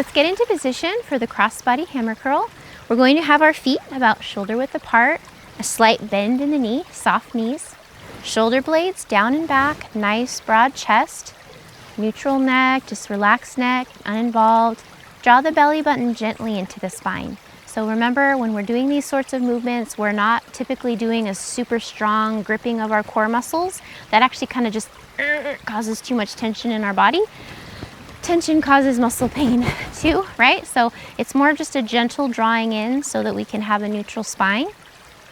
Let's get into position for the crossbody hammer curl. We're going to have our feet about shoulder width apart, a slight bend in the knee, soft knees, shoulder blades down and back, nice broad chest, neutral neck, just relaxed neck, uninvolved. Draw the belly button gently into the spine. So remember, when we're doing these sorts of movements, we're not typically doing a super strong gripping of our core muscles. That actually kind of just causes too much tension in our body. Tension causes muscle pain too, right? So it's more of just a gentle drawing in so that we can have a neutral spine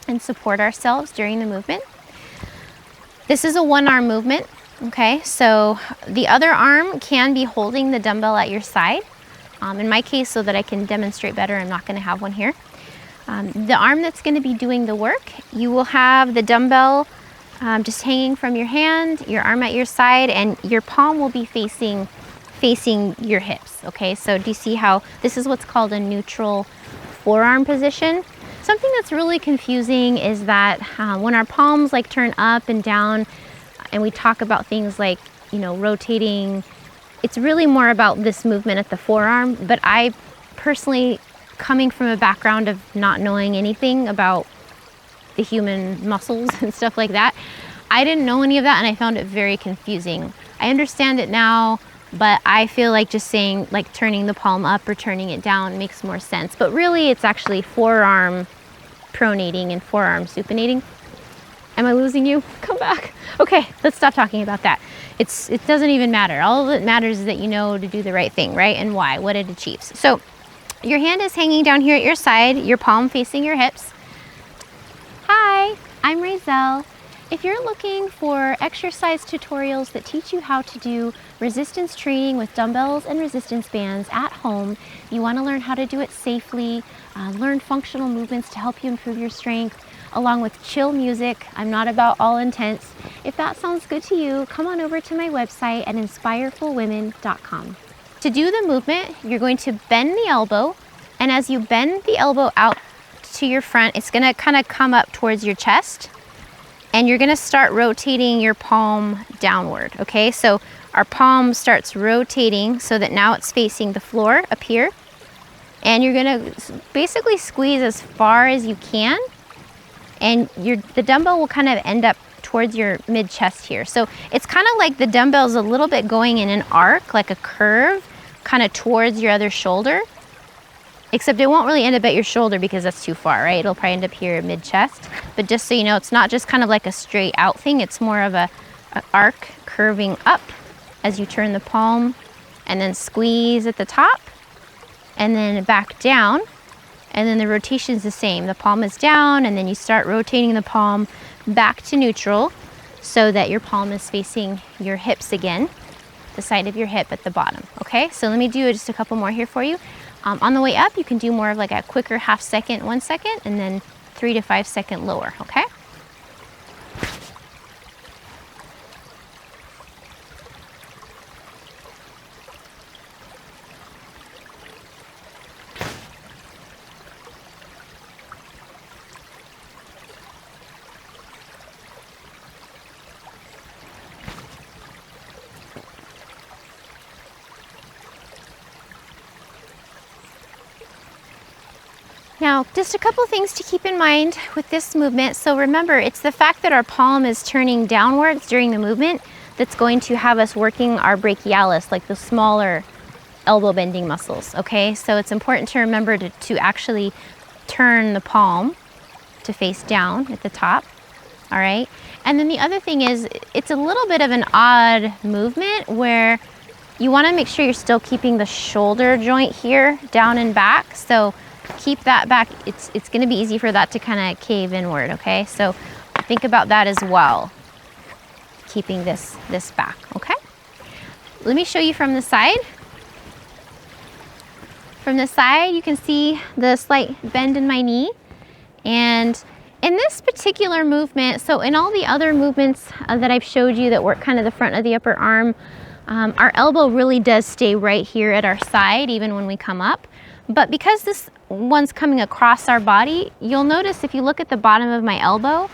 and support ourselves during the movement. This is a one-arm movement, okay? So the other arm can be holding the dumbbell at your side. In my case, so that I can demonstrate better, I'm not gonna have one here. The arm that's gonna be doing the work, you will have the dumbbell just hanging from your hand, your arm at your side, and your palm will be facing your hips, okay? So do you see how this is what's called a neutral forearm position? Something that's really confusing is that when our palms like turn up and down and we talk about things like, you know, rotating, it's really more about this movement at the forearm. But I personally, coming from a background of not knowing anything about the human muscles and stuff like that, I didn't know any of that and I found it very confusing. I understand it now, but I feel like just saying like turning the palm up or turning it down makes more sense. But really it's actually forearm pronating and forearm supinating. Am I losing you? Come back. Okay, let's stop talking about that. It doesn't even matter. All that matters is that you know to do the right thing, right? And why, what it achieves. So your hand is hanging down here at your side, your palm facing your hips. Hi, I'm Razel. If you're looking for exercise tutorials that teach you how to do resistance training with dumbbells and resistance bands at home, you want to learn how to do it safely, learn functional movements to help you improve your strength, along with chill music. I'm not about all intense. If that sounds good to you, come on over to my website at inspirefulwomen.com. To do the movement, you're going to bend the elbow, and as you bend the elbow out to your front, it's going to kind of come up towards your chest. And you're gonna start rotating your palm downward, okay? So our palm starts rotating so that now it's facing the floor up here. And you're gonna basically squeeze as far as you can. And the dumbbell will kind of end up towards your mid-chest here. So it's kind of like the dumbbell's a little bit going in an arc, like a curve, kind of towards your other shoulder. Except it won't really end up at your shoulder because that's too far, right? It'll probably end up here mid-chest. But just so you know, it's not just kind of like a straight out thing. It's more of an arc curving up as you turn the palm and then squeeze at the top and then back down. And then the rotation is the same. The palm is down and then you start rotating the palm back to neutral so that your palm is facing your hips again, the side of your hip at the bottom, okay? So let me do just a couple more here for you. On the way up, you can do more of like a quicker half second, 1 second, and then 3 to 5 second lower, okay? Now, just a couple things to keep in mind with this movement. So remember, it's the fact that our palm is turning downwards during the movement that's going to have us working our brachialis, like the smaller elbow bending muscles, okay? So it's important to remember to actually turn the palm to face down at the top, all right? And then the other thing is, it's a little bit of an odd movement where you wanna make sure you're still keeping the shoulder joint here down and back. So keep that back. It's gonna be easy for that to kind of cave inward, okay? So think about that as well, keeping this back, okay? Let me show you from the side. From the side, you can see the slight bend in my knee. And in this particular movement, so in all the other movements that I've showed you that work kind of the front of the upper arm, our elbow really does stay right here at our side, even when we come up. But because this one's coming across our body, you'll notice if you look at the bottom of my elbow,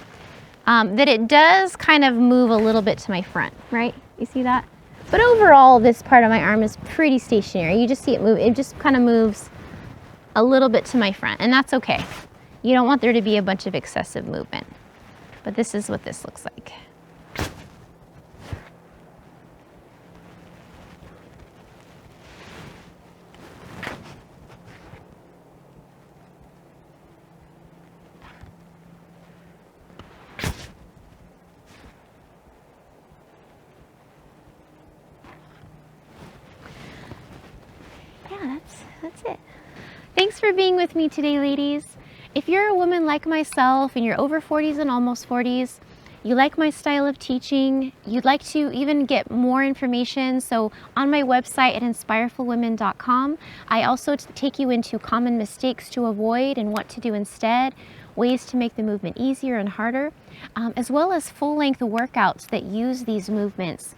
that it does kind of move a little bit to my front, right? You see that? But overall, this part of my arm is pretty stationary. You just see it move. It just kind of moves a little bit to my front, and that's okay. You don't want there to be a bunch of excessive movement. But this is what this looks like. Yeah, that's it. Thanks for being with me today, ladies. If you're a woman like myself and you're over 40s and almost 40s, you like my style of teaching, you'd like to even get more information, so on my website at inspirefulwomen.com, I also take you into common mistakes to avoid and what to do instead, ways to make the movement easier and harder, as well as full-length workouts that use these movements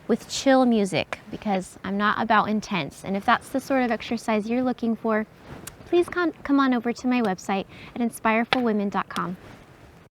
with chill music, because I'm not about intense. And if that's the sort of exercise you're looking for, please come on over to my website at inspirefulwomen.com.